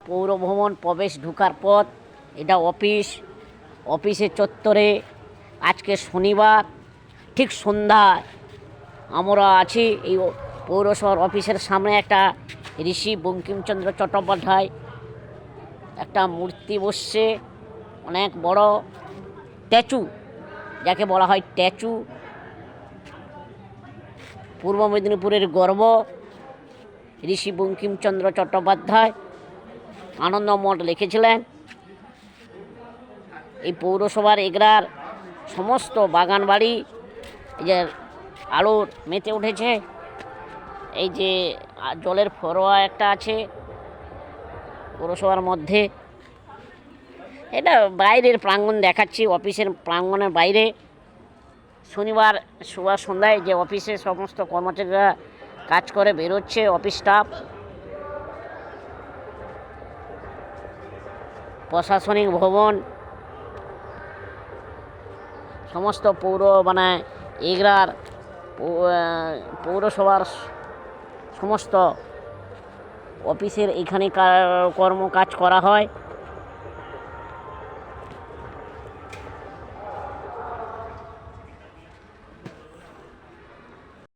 পৌরভবন প্রবেশ ঢোকার পথ। এটা অফিসের চত্বরে আজকে শনিবার ঠিক সন্ধ্যায় আমরা আছি এই পৌরসভার অফিসের সামনে। একটা ঋষি বঙ্কিমচন্দ্র চট্টোপাধ্যায় একটা মূর্তি বসছে, অনেক বড় স্ট্যাচু, যাকে বলা হয় স্ট্যাচু। পূর্ব মেদিনীপুরের গর্ব ঋষি বঙ্কিমচন্দ্র চট্টোপাধ্যায় আনন্দমঠ লিখেছিলেন। এই পৌরসভার এগরার সমস্ত বাগান বাড়ি এই যে আলোর মেতে উঠেছে। এই যে জলের ফরোয়া একটা আছে পৌরসভার মধ্যে। এটা বাইরের প্রাঙ্গণ দেখাচ্ছি, অফিসের প্রাঙ্গণের বাইরে। শনিবার সন্ধ্যায় যে অফিসে সমস্ত কর্মচারীরা কাজ করে বেরোচ্ছে, অফিস স্টাফ, প্রশাসনিক ভবন, সমস্ত এগরার পৌরসভার সমস্ত অফিসের এখানে কাজ করা হয়।